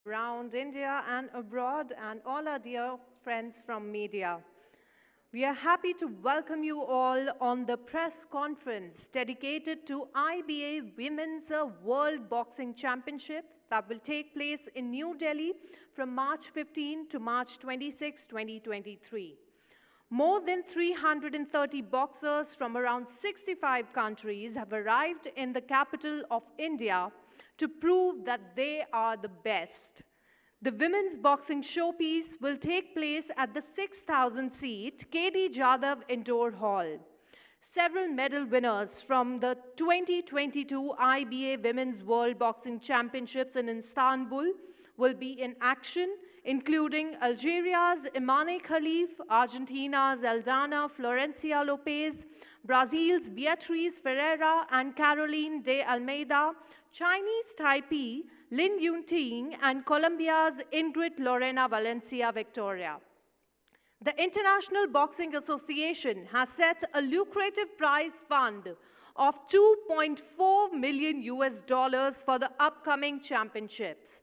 around India and abroad, and all our dear friends from media. We are happy to welcome you all on the press conference dedicated to IBA Women's World Boxing Championship that will take place in New Delhi from March 15 to March 26, 2023. More than 330 boxers from around 65 countries have arrived in the capital of India to prove that they are the best. The women's boxing showpiece will take place at the 6,000-seat KD Jadhav Indoor Hall. Several medal winners from the 2022 IBA Women's World Boxing Championships in Istanbul will be in action, including Algeria's Imane Khalif, Argentina's Aldana Florencia Lopez, Brazil's Beatriz Ferreira and Caroline de Almeida, Chinese Taipei, Lin Yunting, and Colombia's Ingrid Lorena Valencia Victoria. The International Boxing Association has set a lucrative prize fund of $2.4 million for the upcoming championships.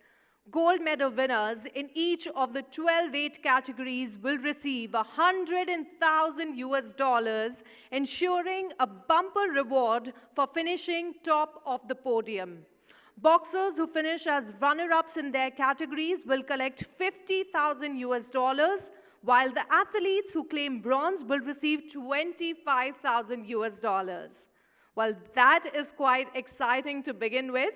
Gold medal winners in each of the 12 weight categories will receive $100,000, ensuring a bumper reward for finishing top of the podium. Boxers who finish as runner-ups in their categories will collect $50,000, while the athletes who claim bronze will receive $25,000. Well, that is quite exciting to begin with.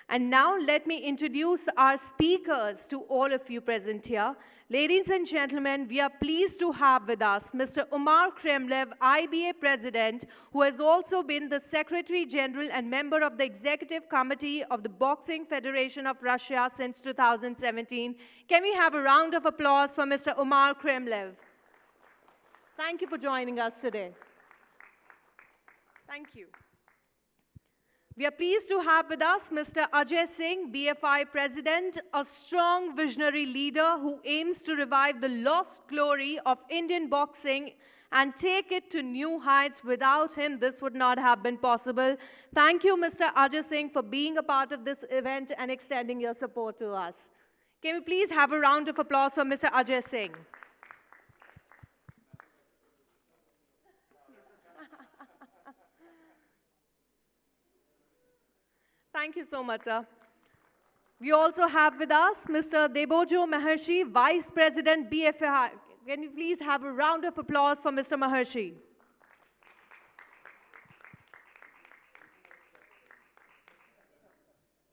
And now let me introduce our speakers to all of you present here. Ladies and gentlemen, we are pleased to have with us Mr. Umar Kremlev, IBA President, who has also been the Secretary General and member of the Executive Committee of the Boxing Federation of Russia since 2017. Can we have a round of applause for Mr. Umar Kremlev? Thank you for joining us today. Thank you. We are pleased to have with us Mr. Ajay Singh, BFI President, a strong visionary leader who aims to revive the lost glory of Indian boxing and take it to new heights. Without him, this would not have been possible. Thank you, Mr. Ajay Singh, for being a part of this event and extending your support to us. Can we please have a round of applause for Mr. Ajay Singh? Thank you so much, sir. We also have with us Mr. Debojo Maharshi, Vice President, BFI. Can you please have a round of applause for Mr. Maharshi?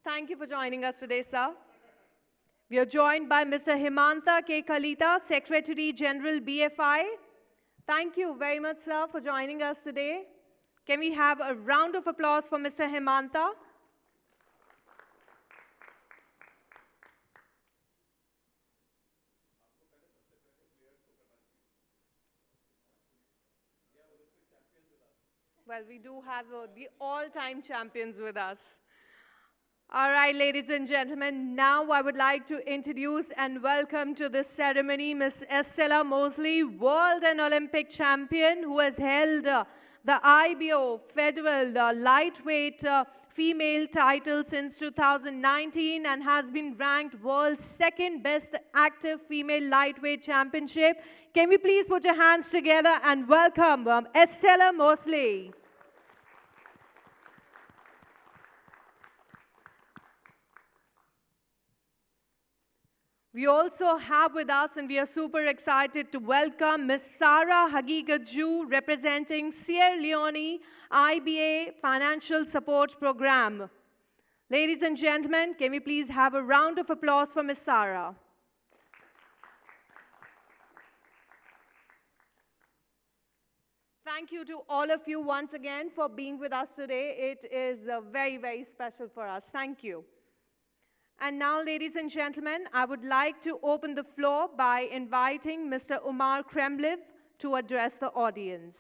Thank you for joining us today, sir. We are joined by Mr. Himanta K. Kalita, Secretary General, BFI. Thank you very much, sir, for joining us today. Can we have a round of applause for Mr. Himanta? Well, we do have the all-time champions with us. All right, ladies and gentlemen, now I would like to introduce and welcome to this ceremony Ms. Estella Mosley, World and Olympic Champion, who has held the IBO Federal Lightweight Female title since 2019 and has been ranked world's second best active female lightweight championship. Can we please put your hands together and welcome Estella Mosley. We also have with us, and we are super excited to welcome Ms. Sarah Hagigaju, representing Sierra Leone IBA Financial Support Program. Ladies and gentlemen, can we please have a round of applause for Ms. Sarah? Thank you to all of you once again for being with us today. It is very, very special for us. Thank you. And now, ladies and gentlemen, I would like to open the floor by inviting Mr. Umar Kremlev to address the audience.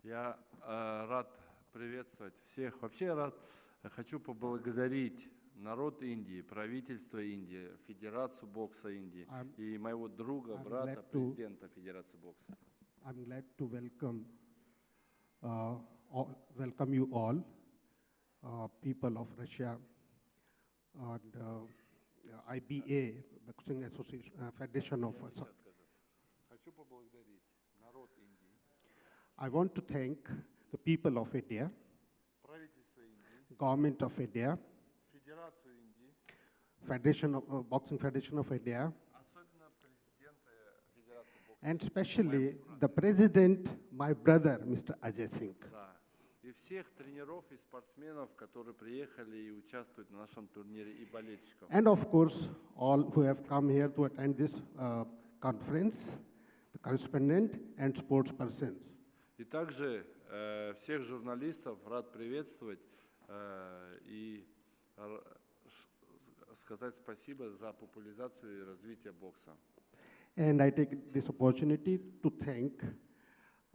Я рад приветствовать всех. Вообще хочу поблагодарить народ Индии, правительство Индии, Федерацию бокса Индии и моего друга, брата, президента Федерации бокса. I'm glad to welcome you all people of Russia and IBA, Boxing Association, Federation of. Хочу поблагодарить народ Индии, I want to thank the people of India, правительство Индии, Government of India, Федерацию Индии, Boxing Federation of India, особенно президента Федерации бокса. and especially the president, my brother, Mr. Ajay Singh. Да. И всех тренеров и спортсменов, которые приехали и участвуют в нашем турнире, и болельщиков. And of course, all who have come here to attend this conference, the correspondent and sports persons. И также всех журналистов рад приветствовать и сказать спасибо за популяризацию и развитие бокса. And I take this opportunity to thank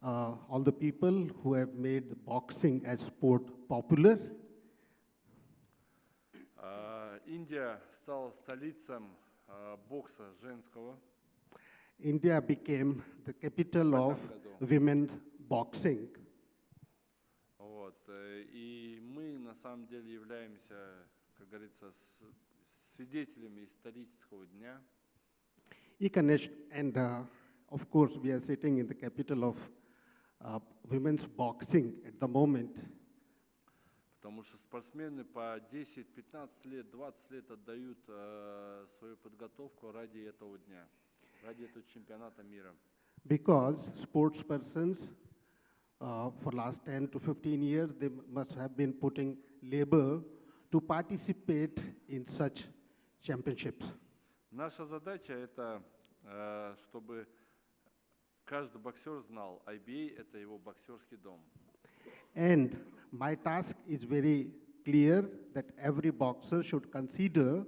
all the people who have made boxing as sport popular. Индия стала столицей бокса женского. India became the capital of women's boxing. Вот. И мы на самом деле являемся, как говорится, свидетелями исторического дня. And of course, we are sitting in the capital of women's boxing at the moment. Потому что спортсмены по 10, 15 лет, 20 лет отдают свою подготовку ради этого дня, ради этого чемпионата мира. Because sports persons for last 10 to 15 years, they must have been putting labor to participate in such championships. Наша задача это, чтобы каждый боксер знал, IBA это его боксерский дом. And my task is very clear that every boxer should consider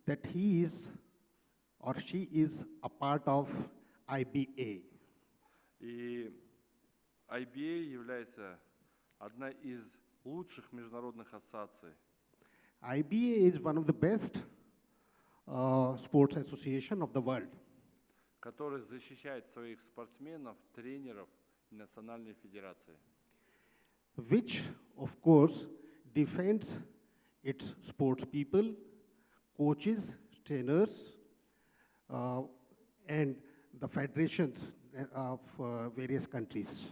that he is or she is a part of IBA. И IBA является одной из лучших международных ассоциаций. IBA is one of the best sports association of the world, который защищает своих спортсменов, тренеров и национальной федерации. which of course defends its sports people, coaches, trainers, and the federations of various countries.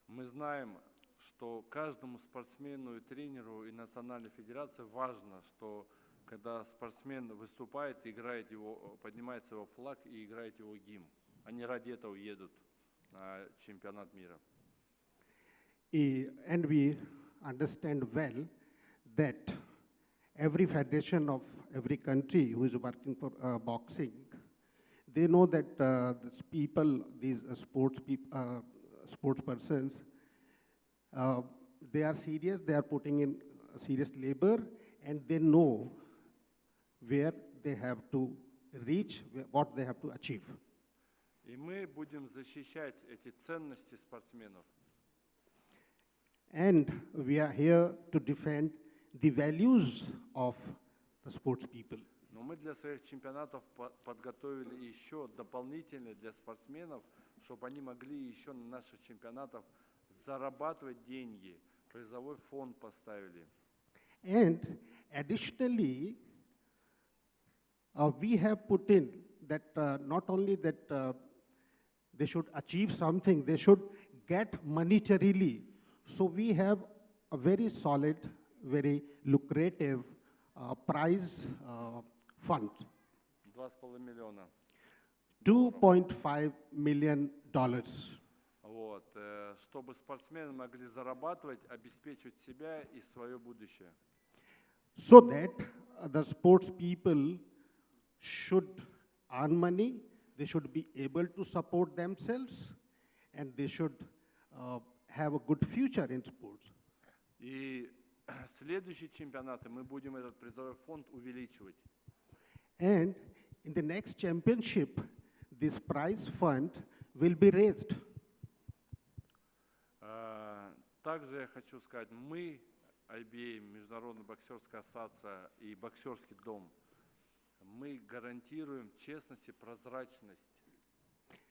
Мы знаем, что каждому спортсмену и тренеру и национальной федерации важно, что когда спортсмен выступает, играет его, поднимается его флаг и играет его гимн. Они ради этого едут на чемпионат мира. And we understand well that every federation of every country who is working for boxing, they know that these sports persons, they are serious, they are putting in serious labor, and they know where they have to reach, what they have to achieve. И мы будем защищать эти ценности спортсменов. And we are here to defend the values of the sports people. Но мы для своих чемпионатов подготовили еще дополнительно для спортсменов, чтобы они могли еще на наших чемпионатах зарабатывать деньги. Призовой фонд поставили. And additionally, we have put in that not only that they should achieve something, they should get monetarily. So we have a very solid, very lucrative prize fund. 2,5 миллиона. $2.5 million. Вот, чтобы спортсмены могли зарабатывать, обеспечивать себя и свое будущее. So that the sports people should earn money, they should be able to support themselves, and they should have a good future in sports. И следующие чемпионаты мы будем этот призовой фонд увеличивать. And in the next championship, this prize fund will be raised. Также я хочу сказать, мы, IBA, Международная боксерская ассоциация и боксерский дом, мы гарантируем честность и прозрачность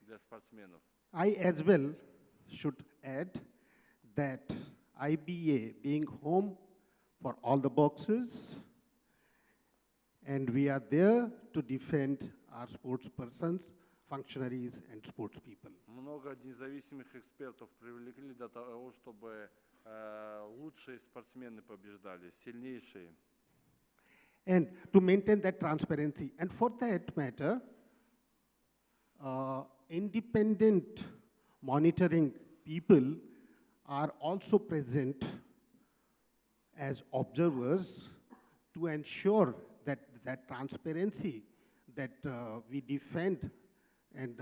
для спортсменов. I as well should add that IBA, being home for all the boxers, and we are there to defend our sports persons, functionaries, and sports people. Много независимых экспертов привлекли для того, чтобы лучшие спортсмены побеждали, сильнейшие. And to maintain that transparency. And for that matter, independent monitoring people are also present as observers to ensure that that transparency that we defend, and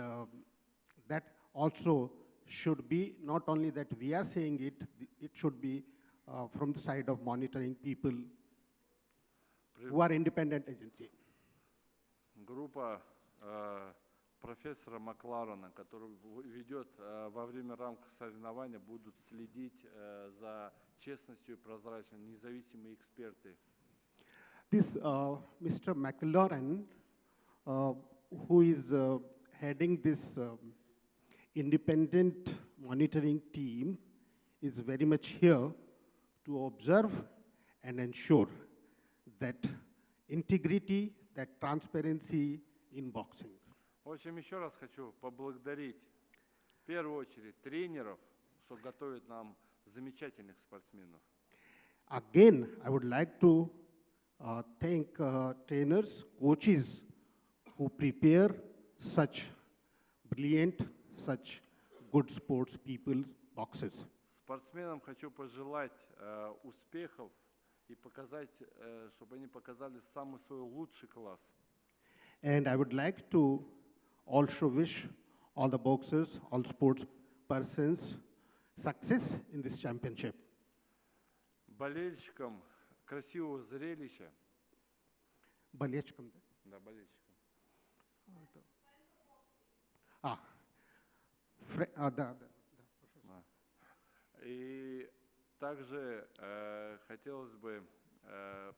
that also should be not only that we are saying it, it should be from the side of monitoring people who are independent agency. Группа профессора Макларена, который ведет во время рамках соревнования, будут следить за честностью и прозрачностью, независимые эксперты. This Mr. McLaurin, who is heading this independent monitoring team, is very much here to observe and ensure that integrity, that transparency in boxing. В общем, еще раз хочу поблагодарить в первую очередь тренеров, что готовят нам замечательных спортсменов. Again, I would like to thank trainers, coaches who prepare such brilliant, such good sports people, boxers. Спортсменам хочу пожелать успехов и показать, чтобы они показали самый свой лучший класс. And I would like to also wish all the boxers, all sports persons success in this championship. Болельщикам красивого зрелища. Болельщикам. Да, болельщикам. Да. И также хотелось бы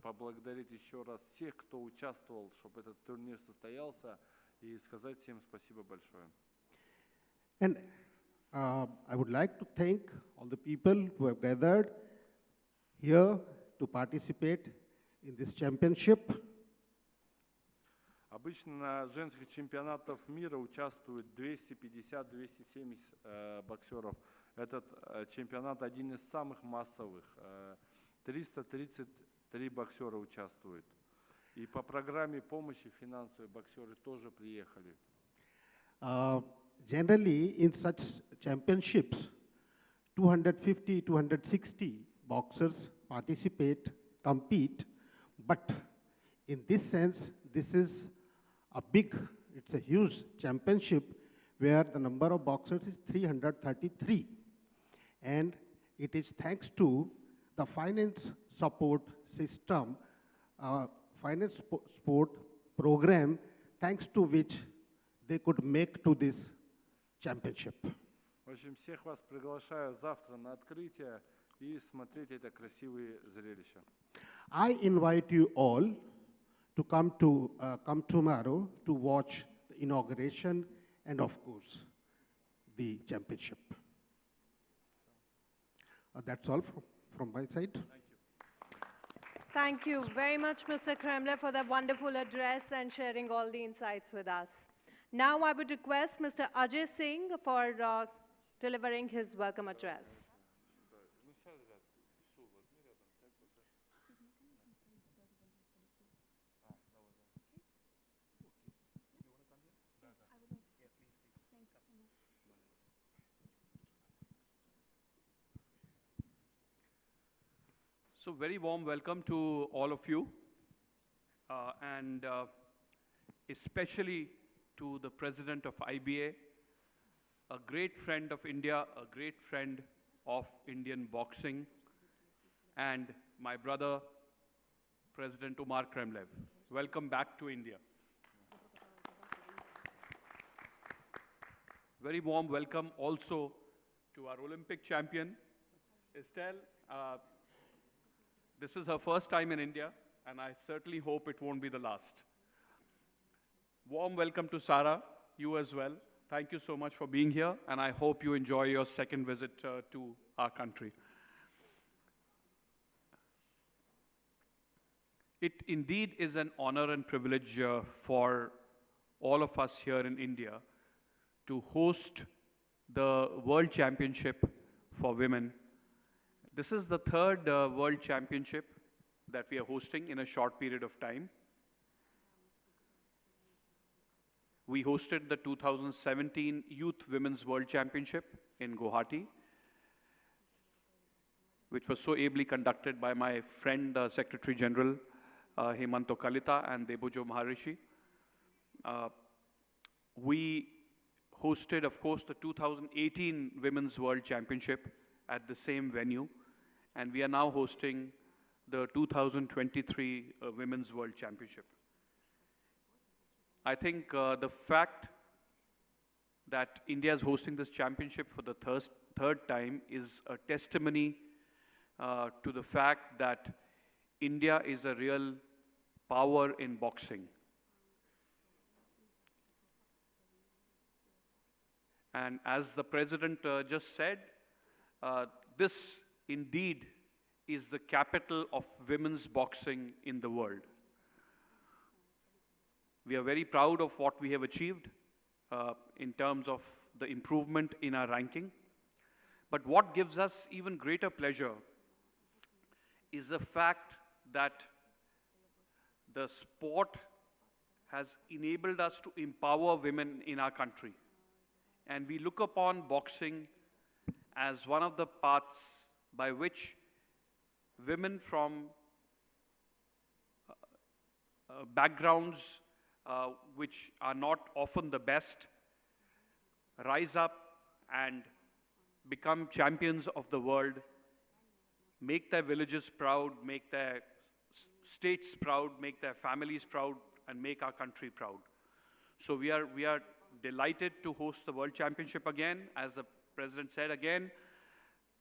поблагодарить еще раз всех, кто участвовал, чтобы этот турнир состоялся, и сказать всем спасибо большое. And I would like to thank all the people who have gathered here to participate in this championship. Обычно на женских чемпионатах мира участвуют 250-270 боксеров. Этот чемпионат один из самых массовых. 333 боксера участвуют. И по программе помощи финансовой боксеры тоже приехали. Generally, in such championships, 250-260 boxers participate, compete, but in this sense, this is it's a huge championship where the number of boxers is 333. And it is thanks to the finance support system, finance support program, thanks to which they could make to this championship. В общем, всех вас приглашаю завтра на открытие и смотреть это красивые зрелища. I invite you all to come tomorrow to watch the inauguration and, of course, the championship. That's all from my side. Thank you very much, Mr. Kremler, for that wonderful address and sharing all the insights with us. Now I would request Mr. Ajay Singh for delivering his welcome address. So very warm welcome to all of you, and especially to the president of IBA, a great friend of India, a great friend of Indian boxing, and my brother, President Umar Kremlev. Welcome back to India. Very warm welcome also to our Olympic champion, Estelle. This is her first time in India, and I certainly hope it won't be the last. Warm welcome to Sara, you as well. Thank you so much for being here, and I hope you enjoy your second visit to our country. It indeed is an honor and privilege for all of us here in India to host the World Championship for women. This is the third World Championship that we are hosting in a short period of time. We hosted the 2017 Youth Women's World Championship in Guwahati, which was so ably conducted by my friend, Secretary General Hemanto Kalita and Debujo Maharishi. We hosted, of course, the 2018 Women's World Championship at the same venue, and we are now hosting the 2023 Women's World Championship. I think the fact that India is hosting this championship for the third time is a testimony to the fact that India is a real power in boxing. And as the President just said, this indeed is the capital of women's boxing in the world. We are very proud of what we have achieved in terms of the improvement in our ranking. But what gives us even greater pleasure is the fact that the sport has enabled us to empower women in our country. And we look upon boxing as one of the paths by which women from backgrounds which are not often the best rise up and become champions of the world, make their villages proud, make their states proud, make their families proud, and make our country proud. So we are delighted to host the World Championship again. As the President said again,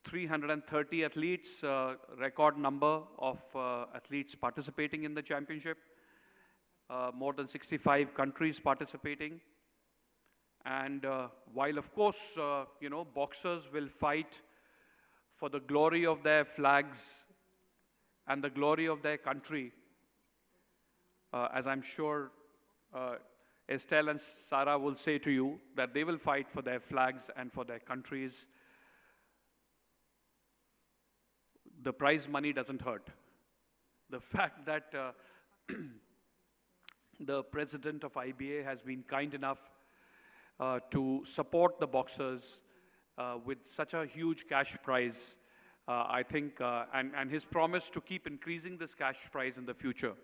330 athletes, record number of athletes participating in the championship, more than 65 countries participating. And while of course, boxers will fight for the glory of their flags and the glory of their country, as I'm sure Estelle and Sarah will say to you, that they will fight for their flags and for their countries. The prize money doesn't hurt. The fact that the President of IBA has been kind enough to support the boxers with such a huge cash prize, I think, and his promise to keep increasing this cash prize in the future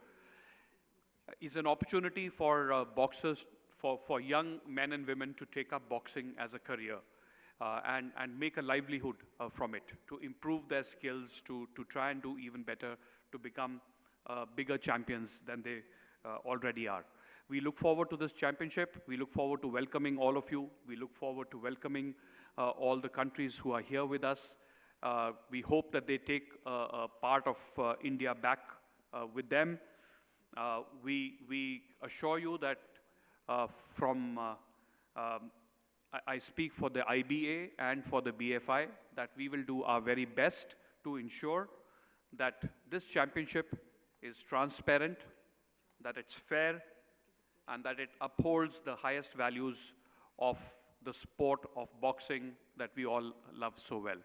is an opportunity for boxers, for young men and women to take up boxing as a career and make a livelihood from it, to improve their skills, to try and do even better, to become bigger champions than they already are. We look forward to this championship. We look forward to welcoming all of you. We look forward to welcoming all the countries who are here with us. We hope that they take a part of India back with them. We assure you that I speak for the IBA and for the BFI, that we will do our very best to ensure that this championship is transparent, that it's fair, and that it upholds the highest values of the sport of boxing that we all love so well.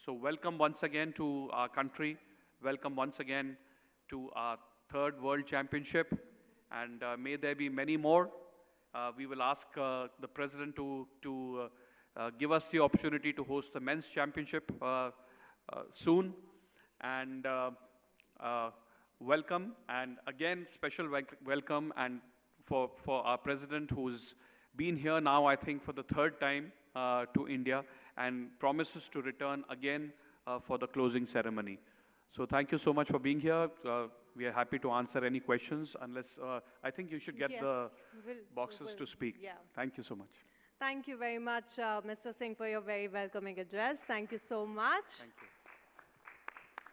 So welcome once again to our country. Welcome once again to our third World Championship, and may there be many more. We will ask the President to give us the opportunity to host the Men's Championship soon. And welcome, and again, special welcome and for our President, who's been here now, I think, for the third time to India, and promises to return again for the closing ceremony. So thank you so much for being here. We are happy to answer any questions, unless I think you should get the boxers to speak. Yeah. Thank you so much. Thank you very much, Mr. Singh, for your very welcoming address. Thank you so much. Thank you.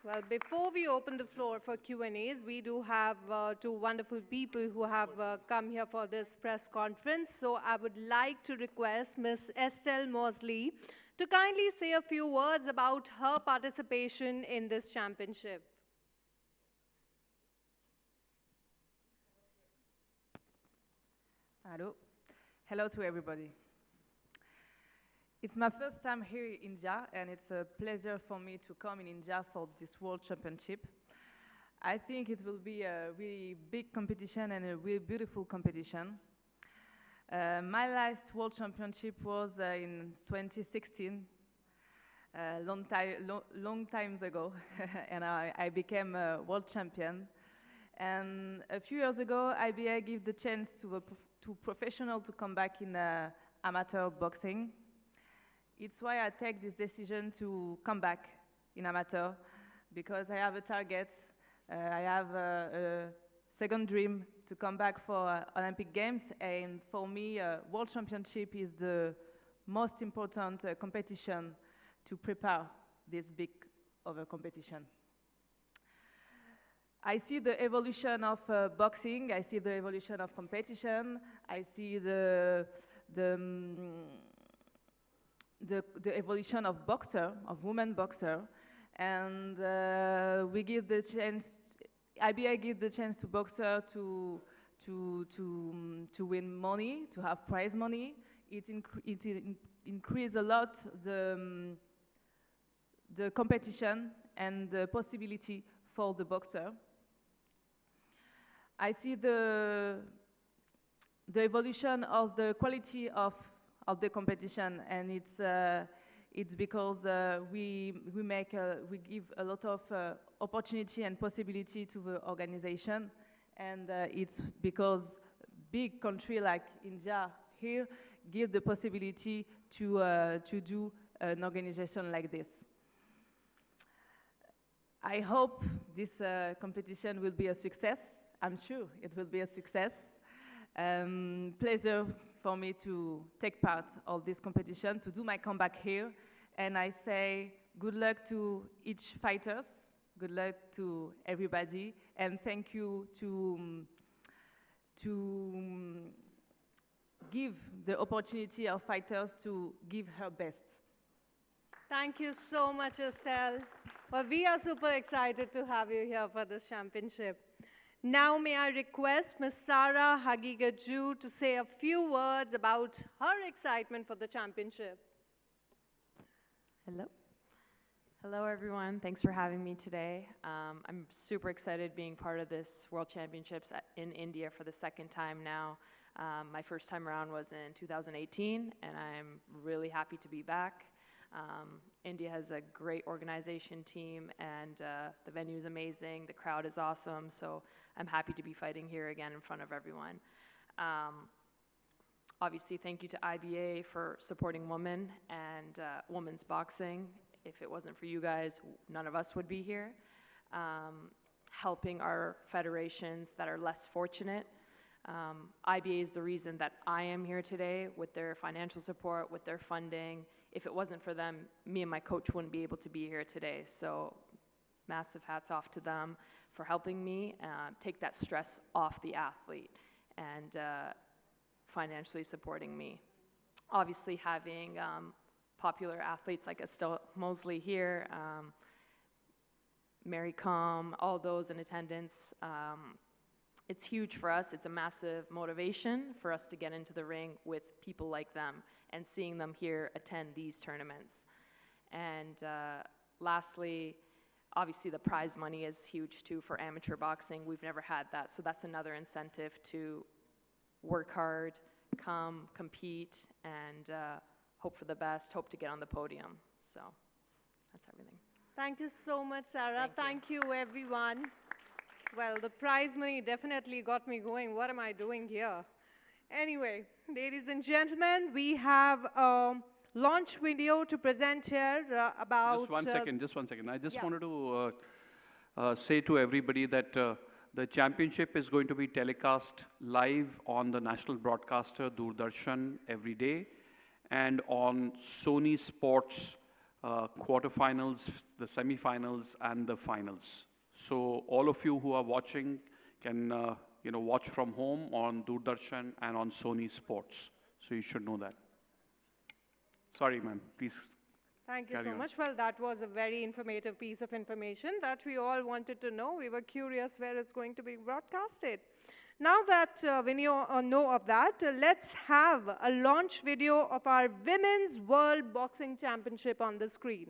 Well, before we open the floor for Q&As, we do have two wonderful people who have come here for this press conference. So I would like to request Ms. Estelle Mosley to kindly say a few words about her participation in this championship. Hello. Hello to everybody. It's my first time here in India, and it's a pleasure for me to come in India for this World Championship. I think it will be a really big competition and a really beautiful competition. My last World Championship was in 2016, long times ago, and I became a world champion. And a few years ago, IBA gave the chance to professional to come back in amateur boxing. It's why I take this decision to come back in amateur, because I have a target. I have a second dream to come back for Olympic Games, and for me, World Championship is the most important competition to prepare this big over competition. I see the evolution of boxing, I see the evolution of competition, I see the evolution of boxer, of women boxer, and we give the chance, IBA give the chance to boxer to win money, to have prize money. It increase a lot the competition and the possibility for the boxer. I see the evolution of the quality of the competition, and it's because we give a lot of opportunity and possibility to the organization, and it's because big country like India here give the possibility to do an organization like this. I hope this competition will be a success. I'm sure it will be a success. Pleasure for me to take part of this competition, to do my comeback here. And I say good luck to each fighters, good luck to everybody, and thank you to give the opportunity of fighters to give her best. Thank you so much, Estelle. Well, we are super excited to have you here for this championship. Now may I request Ms. Sarah Hagigaju to say a few words about her excitement for the championship. Hello. Hello, everyone. Thanks for having me today. I'm super excited being part of this World Championships in India for the second time now. My first time around was in 2018, and I'm really happy to be back. India has a great organization team, and the venue is amazing. The crowd is awesome, so I'm happy to be fighting here again in front of everyone. Obviously, thank you to IBA for supporting women and women's boxing. If it wasn't for you guys, none of us would be here. Helping our federations that are less fortunate. IBA is the reason that I am here today, with their financial support, with their funding. If it wasn't for them, me and my coach wouldn't be able to be here today. So massive hats off to them for helping me take that stress off the athlete and financially supporting me. Obviously, having popular athletes like Estelle Mosley here, Mary Com, all those in attendance, it's huge for us. It's a massive motivation for us to get into the ring with people like them and seeing them here attend these tournaments. And lastly, obviously the prize money is huge too for amateur boxing. We've never had that, so that's another incentive to work hard, come, compete, and hope for the best, hope to get on the podium. So that's everything. Thank you so much, Sarah. Thank you, everyone. Well, the prize money definitely got me going. What am I doing here? Anyway, ladies and gentlemen, we have a launch video to present here about... Just one second. I just wanted to say to everybody that the championship is going to be telecast live on the national broadcaster, Doordarshan, every day, and on Sony Sports quarterfinals, the semifinals, and the finals. So all of you who are watching can watch from home on Doordarshan and on Sony Sports. So you should know that. Sorry, ma'am. Please. Thank you so much. Well, that was a very informative piece of information that we all wanted to know. We were curious where it's going to be broadcasted. Now that we know of that, let's have a launch video of our Women's World Boxing Championship on the screen.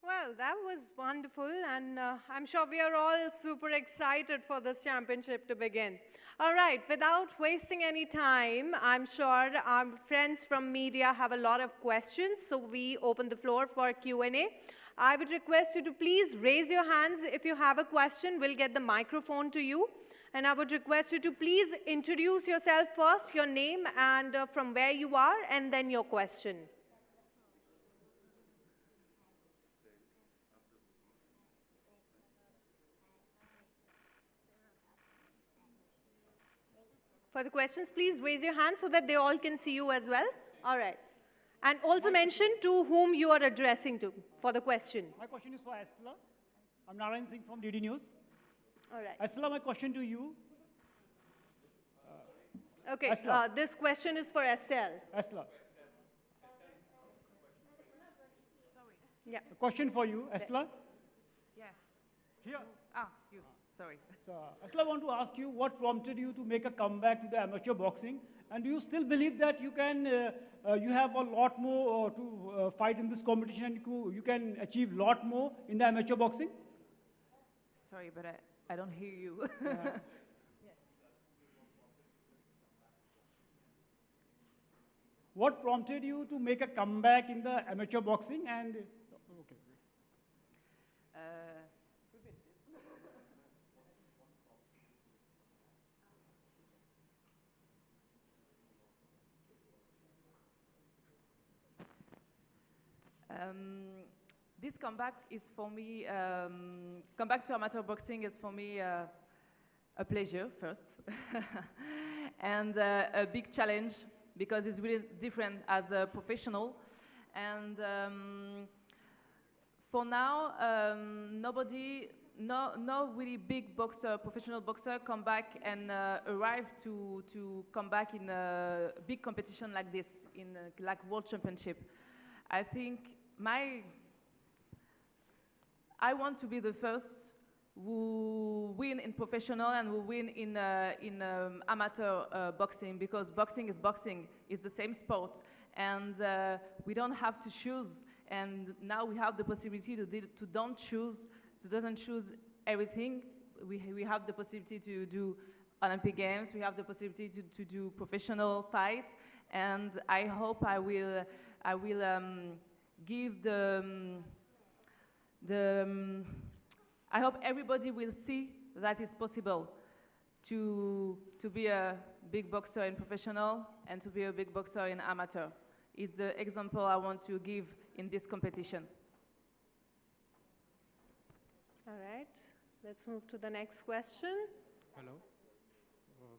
Well, that was wonderful, and I'm sure we are all super excited for this championship to begin. All right, without wasting any time, I'm sure our friends from media have a lot of questions, so we open the floor for Q&A. I would request you to please raise your hands if you have a question. We'll get the microphone to you. And I would request you to please introduce yourself first, your name and from where you are, and then your question. For the questions, please raise your hand so that they all can see you as well. All right. And also mention to whom you are addressing to for the question. My question is for Estella. I'm Narayan Singh from DD News. All right. Estella, my question to you. Okay, this question is for Estelle. Estella. Yeah. A question for you, Estella. Yeah. Here. Ah, you. Sorry. So, Estella, I want to ask you what prompted you to make a comeback to the amateur boxing, and do you still believe that you can, you have a lot more to fight in this competition, and you can achieve a lot more in the amateur boxing? Sorry, but I don't hear you. What prompted you to make a comeback in the amateur boxing? And okay. This comeback is for me, comeback to amateur boxing is for me a pleasure first, and a big challenge because it's really different as a professional. And for now, no really big boxer, professional boxer come back and arrive to come back in a big competition like this, in like World Championship. I think I want to be the first who win in professional and who win in amateur boxing, because boxing is boxing. It's the same sport, and we don't have to choose. And now we have the possibility to doesn't choose everything. We have the possibility to do Olympic Games. We have the possibility to do professional fight, and I hope I will give I hope everybody will see that it's possible to be a big boxer in professional and to be a big boxer in amateur. It's the example I want to give in this competition. All right, let's move to the next question. Hello,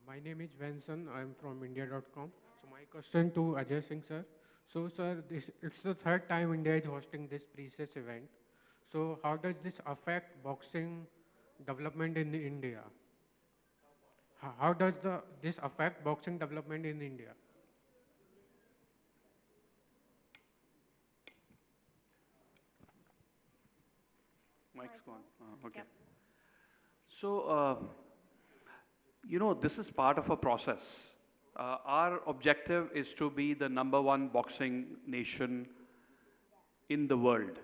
my name is Venson. I'm from India.com. So my question to Ajay Singh sir. So sir, it's the third time India is hosting this precious event. So how does this affect boxing development in India? How does this affect boxing development in India? Mic's gone. Okay. Yep. So, you know, this is part of a process. Our objective is to be the #1 boxing nation in the world.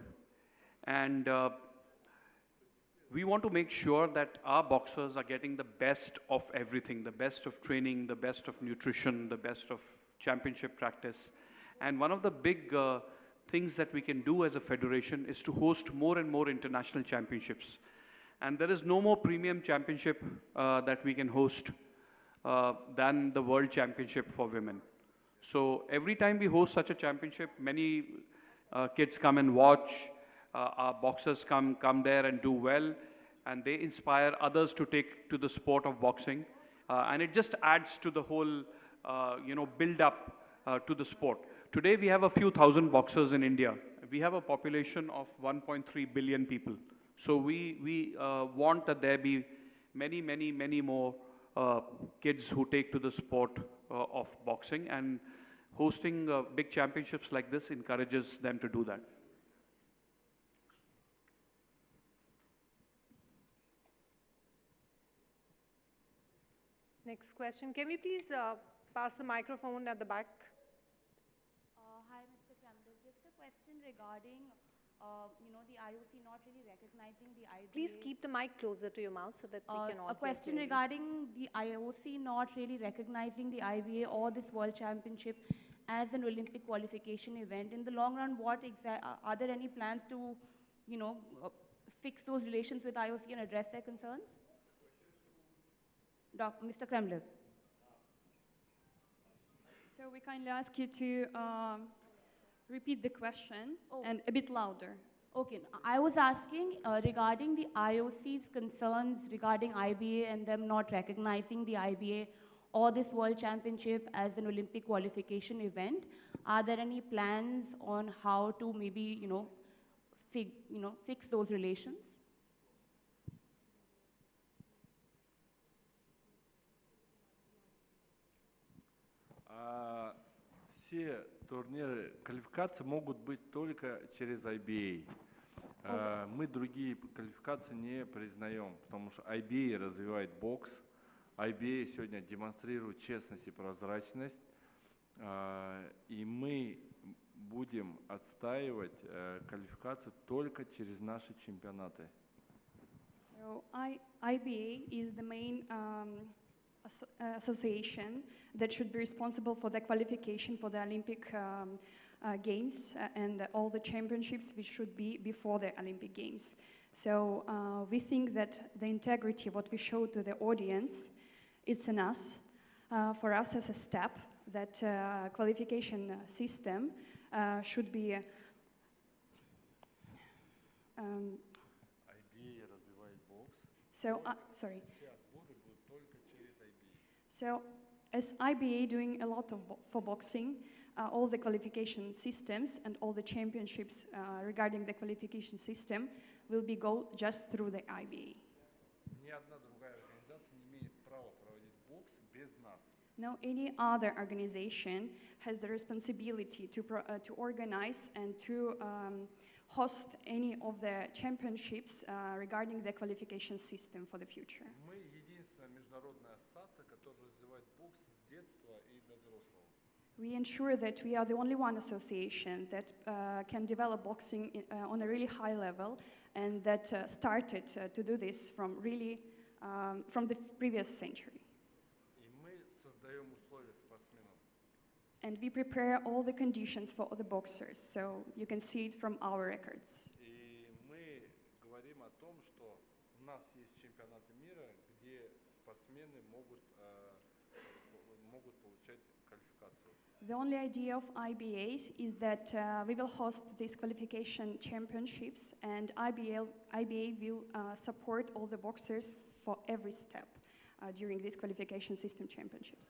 And we want to make sure that our boxers are getting the best of everything, the best of training, the best of nutrition, the best of championship practice. And one of the big things that we can do as a federation is to host more and more international championships. And there is no more premium championship that we can host than the World Championship for women. So every time we host such a championship, many kids come and watch. our boxers come there and do well, and they inspire others to take to the sport of boxing. And it just adds to the whole, build up to the sport. Today we have a few thousand boxers in India. We have a population of 1.3 billion people. So we want that there be many more kids who take to the sport of boxing, and hosting big championships like this encourages them to do that. Next question. Can we please pass the microphone at the back? Hi, Mr. Kremlin. Just a question regarding, the IOC not really recognizing the IBA. Please keep the mic closer to your mouth so that we can all A question hear regarding the IOC not really recognizing the IBA or this World Championship as an Olympic qualification event. In the long run, are there any plans to, fix those relations with IOC and address their concerns? Mr. Kremlin. So we kindly ask you to repeat the question and a bit louder. Okay, I was asking regarding the IOC's concerns regarding IBA and them not recognizing the IBA or this World Championship as an Olympic qualification event. Are there any plans on how to maybe, fix those relations? Все турниры квалификации могут быть только через IBA. Мы другие квалификации не признаем, потому что IBA развивает бокс, IBA сегодня демонстрирует честность и прозрачность, и мы будем отстаивать квалификацию только через наши чемпионаты. So IBA is the main association that should be responsible for the qualification for the Olympic Games and all the championships which should be before the Olympic Games. So we think that the integrity, what we show to the audience, it's in us, for us as a step, that qualification system should be sorry. So, as IBA doing a lot for boxing, all the qualification systems and all the championships regarding the qualification system will be go just through the IBA. No, any other organization has the responsibility to organize and to host any of the championships regarding the qualification system for the future. We ensure that we are the only one association that can develop boxing on a really high level, and that started to do this from really from the previous century. And we prepare all the conditions for the boxers, so you can see it from our records. The only idea of IBAs is that we will host these qualification championships, and IBA will support all the boxers for every step during these qualification system championships.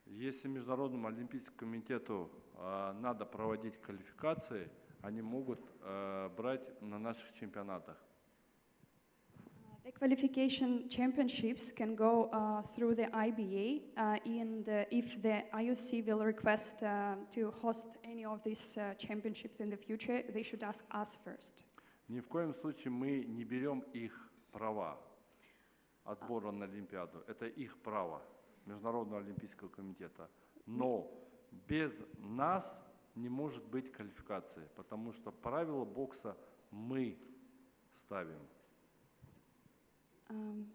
Если Международному олимпийскому комитету надо проводить квалификации, они могут брать на наших чемпионатах. The qualification championships can go through the IBA, and if the IOC will request to host any of these championships in the future, they should ask us first. Ни в коем случае мы не берем их права отбора на Олимпиаду. Это их право, Международного олимпийского комитета. Но без нас не может быть квалификации, потому что правила бокса мы ставим.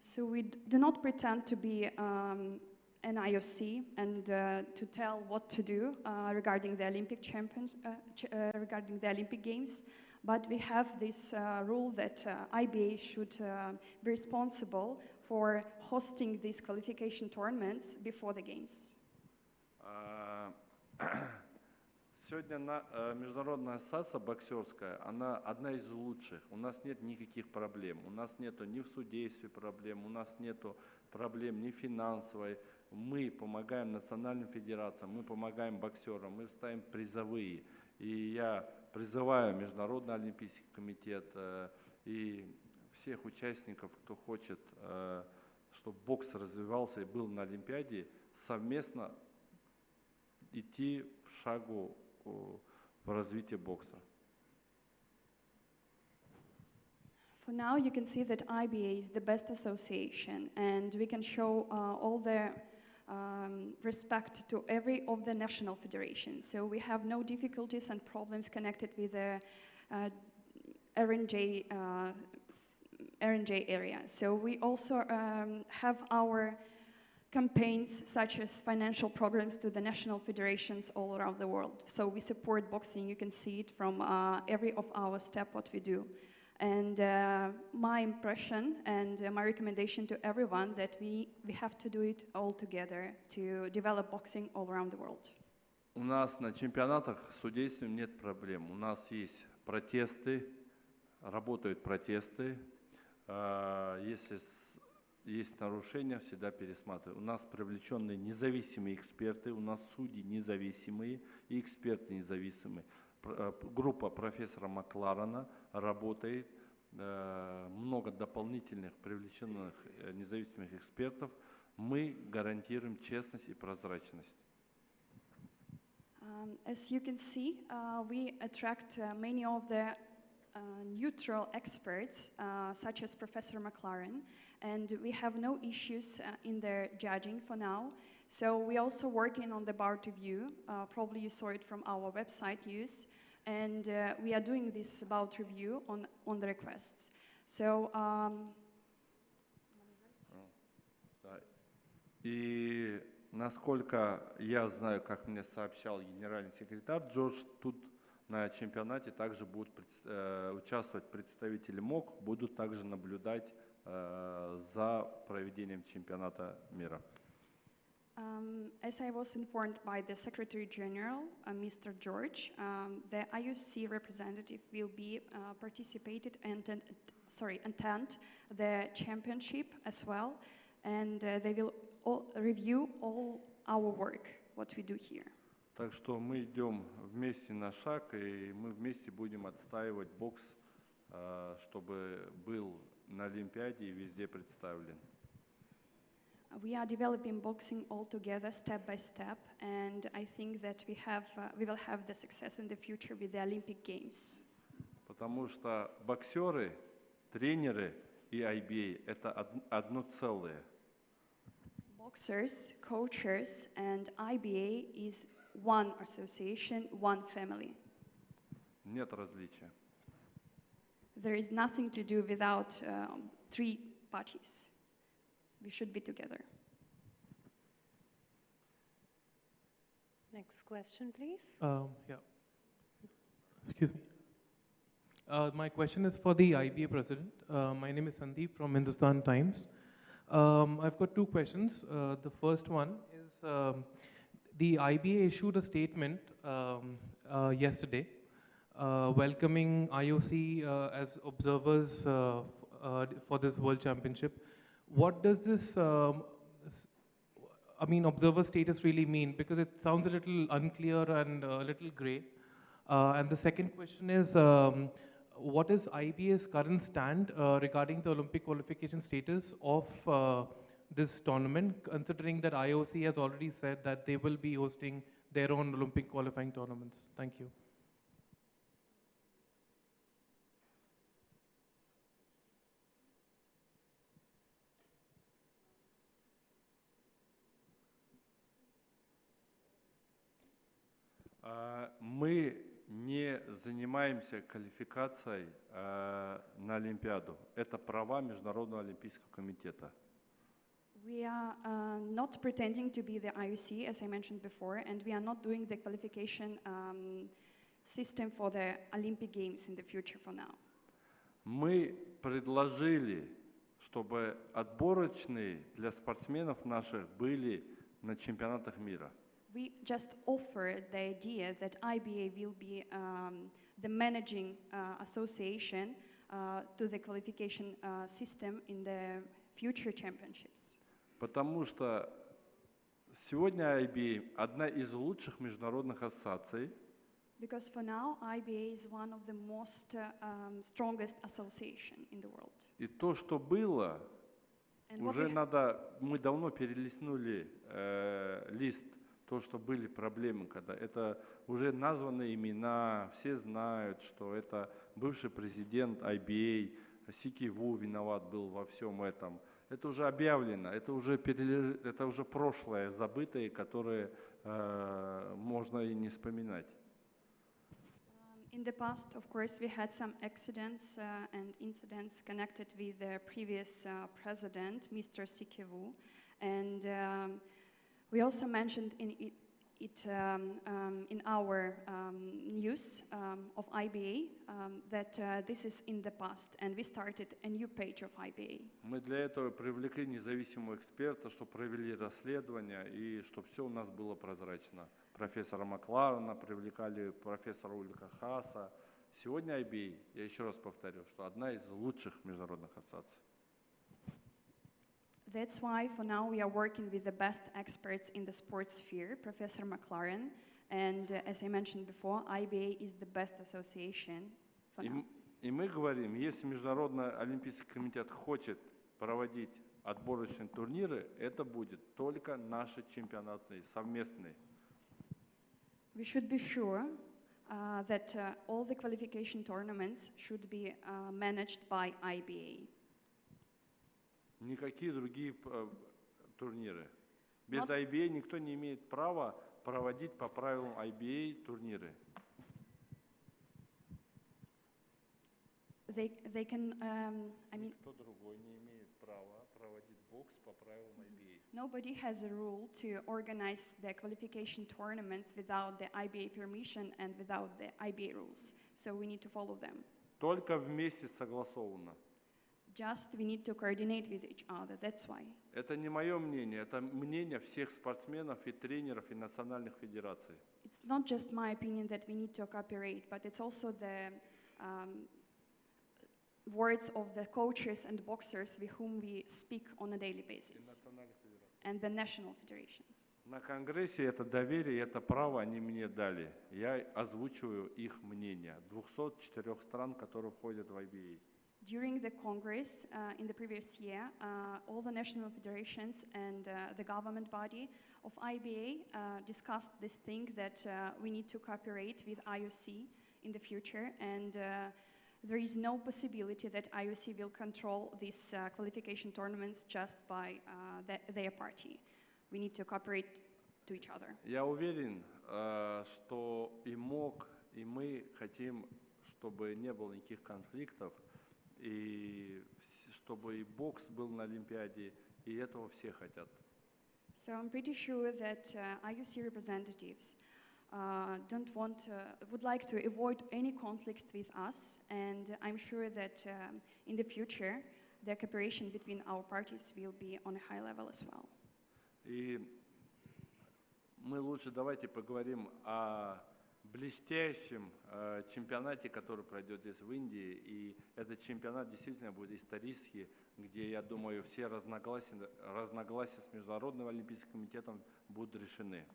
So we do not pretend to be an IOC and to tell what to do regarding the Olympic regarding the Olympic Games, but we have this rule that IBA should be responsible for hosting these qualification tournaments before the Games. Сегодня Международная ассоциация боксерская, она одна из лучших. У нас нет никаких проблем. У нас нету ни в судействе проблем, у нас нету проблем ни финансовой. Мы помогаем национальным федерациям, мы помогаем боксерам, мы ставим призовые. И я призываю Международный олимпийский комитет и всех участников, кто хочет, чтобы бокс развивался и был на Олимпиаде, совместно идти в шагу в развитии бокса. For now, you can see that IBA is the best association, and we can show all the respect to every of the national federations. So we have no difficulties and problems connected with the RNJ area. So we also have our campaigns such as financial programs to the national federations all around the world. So we support boxing. You can see it from every of our step what we do. And my impression and my recommendation to everyone that we have to do it all together to develop boxing all around the world. У нас на чемпионатах с судейством нет проблем. У нас есть протесты, работают протесты. Если есть нарушения, всегда пересматривают. У нас привлеченные независимые эксперты, у нас судьи независимые и эксперты независимые. Группа профессора Макларена работает, много дополнительных привлеченных независимых экспертов. Мы гарантируем честность и прозрачность. As you can see, we attract many of the neutral experts, such as Professor McLaren, and we have no issues in their judging for now. So we're also working on the bar review. Probably you saw it from our website use, and we are doing this bout review on the requests. So. И насколько я знаю, как мне сообщал генеральный секретарь Джордж, тут на чемпионате также будут участвовать представители МОК, будут также наблюдать за проведением чемпионата мира. As I was informed by the Secretary General, Mr. George, the IOC representative will be participated and attend the championship as well, and they will review all our work, what we do here. Так что мы идем вместе на шаг, и мы вместе будем отстаивать бокс, чтобы был на Олимпиаде и везде представлен. We are developing boxing all together, step by step, and I think that we will have the success in the future with the Olympic Games. Потому что боксеры, тренеры и IBA – это одно целое. Boxers, coaches, and IBA is one association, one family. Нет различия. There is nothing to do without three parties. We should be together. Next question, please. Yeah. Excuse me. My question is for the IBA president. My name is Sandeep from Hindustan Times. I've got two questions. The first one is the IBA issued a statement yesterday welcoming IOC as observers for this World Championship. What does this, observer status really mean? Because it sounds a little unclear and a little gray. And the second question is, what is IBA's current stand regarding the Olympic qualification status of this tournament, considering that IOC has already said that they will be hosting their own Olympic qualifying tournaments? Thank you. Мы не занимаемся квалификацией на Олимпиаду. Это права Международного олимпийского комитета. We are not pretending to be the IOC, as I mentioned before, and we are not doing the qualification system for the Olympic Games in the future for now. Мы предложили, чтобы отборочные для спортсменов наших были на чемпионатах мира. We just offer the idea that IBA will be the managing association to the qualification system in the future championships. Потому что сегодня IBA одна из лучших международных ассоциаций. Because for now, IBA is one of the most strongest association in the world. И то, что было, уже надо, мы давно перелистнули лист, то, что были проблемы, когда это уже названы имена, все знают, что это бывший президент IBA, Сики Ву виноват был во всем этом. Это уже объявлено, это уже прошлое, забытое, которое можно и не вспоминать. In the past, of course, we had some accidents and incidents connected with the previous president, Mr. Sikevu, and we also mentioned in our news of IBA that this is in the past, and we started a new page of IBA. Мы для этого привлекли независимого эксперта, чтобы провели расследование и чтобы все у нас было прозрачно. Профессора Макларена привлекали, профессора Ульриха Хаса. Сегодня IBA, я еще раз повторю, что одна из лучших международных ассоциаций. That's why for now we are working with the best experts in the sports sphere, Professor McLaren, and as I mentioned before, IBA is the best association for now. И мы говорим, если Международный олимпийский комитет хочет проводить отборочные турниры, это будет только наши чемпионаты совместные. We should be sure that all the qualification tournaments should be managed by IBA. Никакие другие турниры. Без IBA никто не имеет права проводить по правилам IBA турниры. They can, I mean, никто другой не имеет права проводить бокс по правилам IBA. Nobody has a rule to organize the qualification tournaments without the IBA permission and without the IBA rules. So we need to follow them. Только вместе согласованно. Just we need to coordinate with each other. That's why. Это не мое мнение, это мнение всех спортсменов и тренеров и национальных федераций. It's not just my opinion that we need to cooperate, but it's also the words of the coaches and boxers with whom we speak on a daily basis. And the national federations. На Конгрессе это доверие, это право они мне дали. Я озвучиваю их мнение. 204 стран, которые входят в IBA. During the Congress in the previous year, all the national federations and the government body of IBA discussed this thing that we need to cooperate with IOC in the future, and there is no possibility that IOC will control these qualification tournaments just by their party. We need to cooperate to each other. Я уверен, что и МОК, и мы хотим, чтобы не было никаких конфликтов, и чтобы и бокс был на Олимпиаде, и этого все хотят. So I'm pretty sure that IOC representatives would like to avoid any conflicts with us, and I'm sure that in the future the cooperation between our parties will be on a high level as well. И мы лучше давайте поговорим о блестящем чемпионате, который пройдет здесь в Индии, и этот чемпионат действительно будет исторический, где, я думаю, все разногласия с Международным олимпийским комитетом будут решены.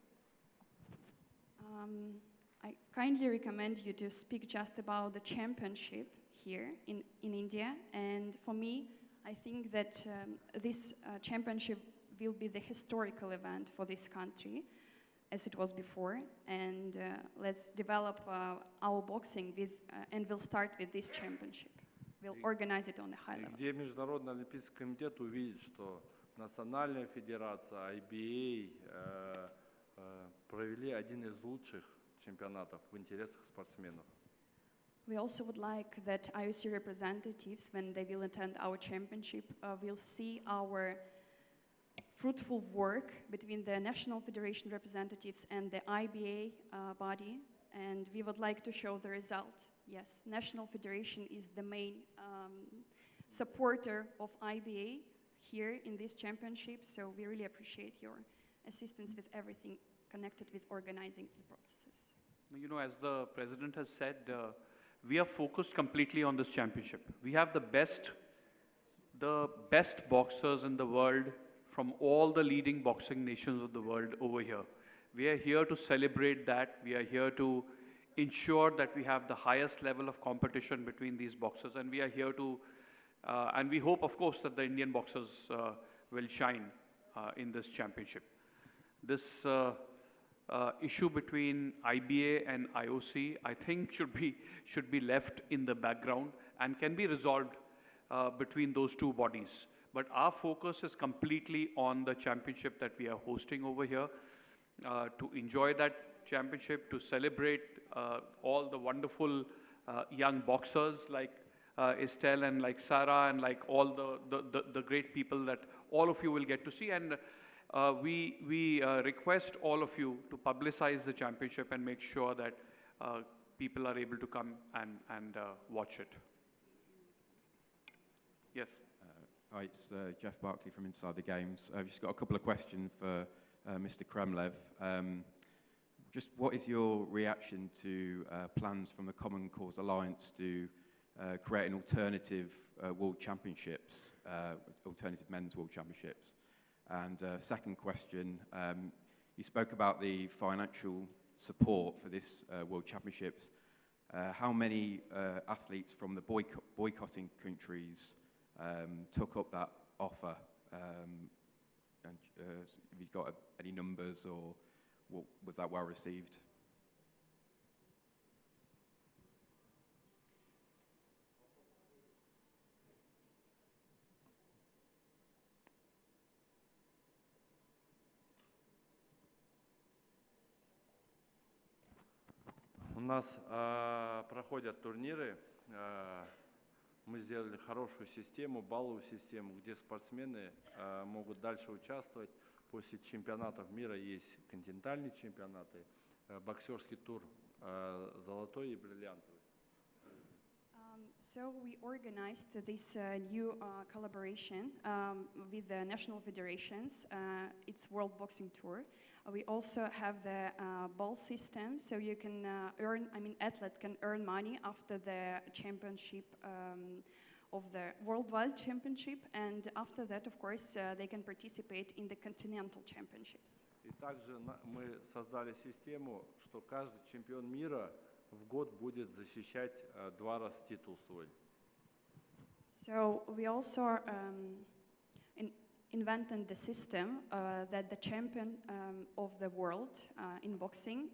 I kindly recommend you to speak just about the championship here in India, and for me, I think that this championship will be the historical event for this country, as it was before, and let's develop our boxing and we'll start with this championship. We'll organize it on a high level. Где Международный олимпийский комитет увидит, что Национальная федерация, IBA провели один из лучших чемпионатов в интересах спортсменов. We also would like that IOC representatives, when they will attend our championship, will see our fruitful work between the National Federation representatives and the IBA body, and we would like to show the result. Yes, National Federation is the main supporter of IBA here in this championship, so we really appreciate your assistance with everything connected with organizing the processes. You know, as the president has said, we are focused completely on this championship. We have the best boxers in the world from all the leading boxing nations of the world over here. We are here to celebrate that. We are here to ensure that we have the highest level of competition between these boxers, and we are here to, and we hope, of course, that the Indian boxers will shine in this championship. This issue between IBA and IOC, I think, should be left in the background and can be resolved between those two bodies. But our focus is completely on the championship that we are hosting over here, to enjoy that championship, to celebrate all the wonderful young boxers like Estelle and like Sarah and like all the great people that all of you will get to see. And we request all of you to publicize the championship and make sure that people are able to come and watch it. Yes. Hi, it's Jeff Barkley from Inside the Games. I've just got a couple of questions for Mr. Kremlev. Just what is your reaction to plans from the Common Cause Alliance to create an alternative World Championships, alternative men's World Championships? And second question, you spoke about the financial support for this World Championships. How many athletes from the boycotting countries took up that offer? And have you got any numbers, or was that well received? У нас проходят турниры. Мы сделали хорошую систему, балловую систему, где спортсмены могут дальше участвовать. После чемпионатов мира есть континентальные чемпионаты, боксерский тур золотой и бриллиантовый. So we organized this new collaboration with the national federations. It's World Boxing Tour. We also have the ball system, so you can athlete can earn money after the championship of the worldwide championship, and after that, of course, they can participate in the continental championships. И также мы создали систему, что каждый чемпион мира в год будет защищать 2 раза титул свой. So we also invented the system that the champion of the world in boxing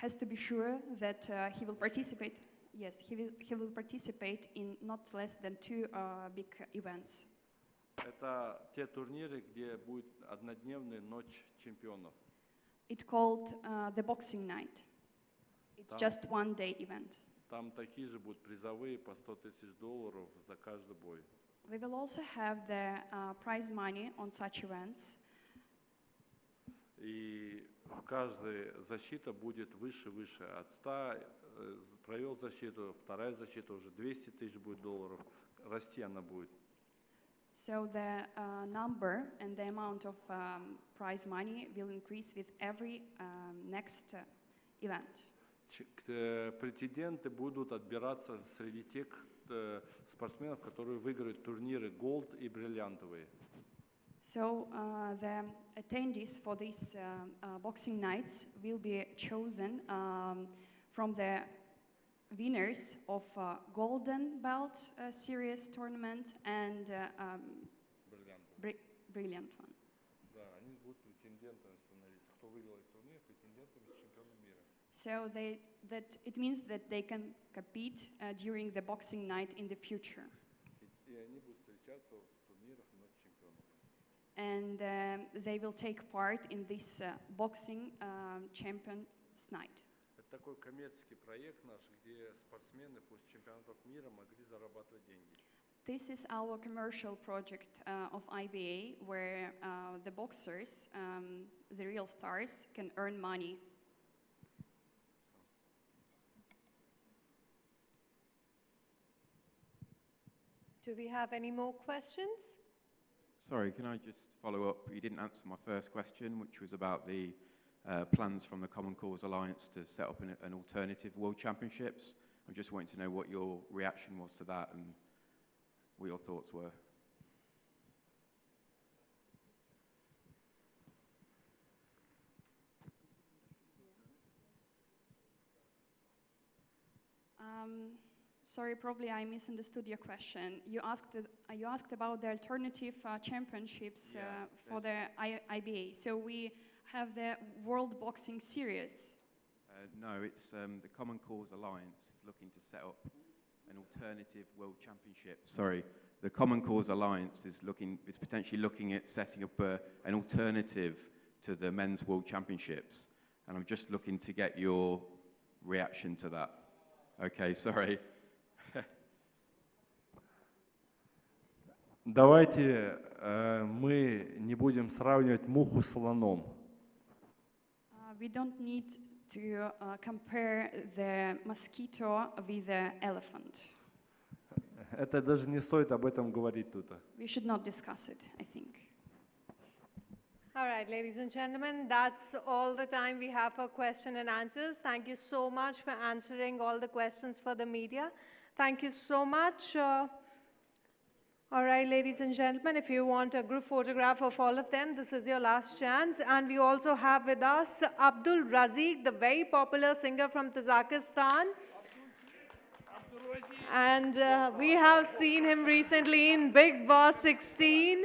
has to be sure that he will participate. Yes, he will participate in not less than 2 big events. Это те турниры, где будет однодневная ночь чемпионов. It's called the boxing night. It's just one-day event. Там такие же будут призовые по $100 000 за каждый бой. We will also have the prize money on such events. И каждая защита будет выше. От 100 провел защиту, вторая защита уже $200 000 будет, расти она будет. So the number and the amount of prize money will increase with every next event. Претенденты будут отбираться среди тех спортсменов, которые выиграют турниры Gold и бриллиантовые. So the attendees for these boxing nights will be chosen from the winners of Golden Belt Series tournament and Brilliant one. Да, они будут претендентами становиться. Кто выиграл турнир, претендентами с чемпионом мира. So that it means that they can compete during the boxing night in the future. И они будут встречаться в турнирах Ночь чемпионов. And they will take part in this boxing champions night. Это такой коммерческий проект наш, где спортсмены после чемпионатов мира могли зарабатывать деньги. This is our commercial project of IBA, where the boxers, the real stars, can earn money. Do we have any more questions? Sorry, can I just follow up? You didn't answer my first question, which was about the plans from the Common Cause Alliance to set up an alternative World Championships. I'm just wanting to know what your reaction was to that and what your thoughts were. Sorry, probably I misunderstood your question. You asked about the alternative championships for the IBA. So we have the World Boxing Series. No, it's the Common Cause Alliance is looking to set up an alternative World Championship. Sorry, the Common Cause Alliance is potentially looking at setting up an alternative to the Men's World Championships. And I'm just looking to get your reaction to that. Okay, sorry. Давайте мы не будем сравнивать муху с слоном. We don't need to compare the mosquito with the elephant. Это даже не стоит об этом говорить тут. We should not discuss it, I think. All right, ladies and gentlemen, that's all the time we have for question and answers. Thank you so much for answering all the questions for the media. Thank you so much. All right, ladies and gentlemen, if you want a group photograph of all of them, this is your last chance. And we also have with us Abdul Razik, the very popular singer from Tajikistan. And we have seen him recently in Big Boss 16.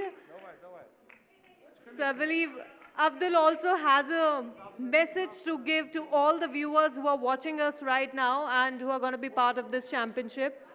So I believe Abdul also has a message to give to all the viewers who are watching us right now and who are going to be part of this championship.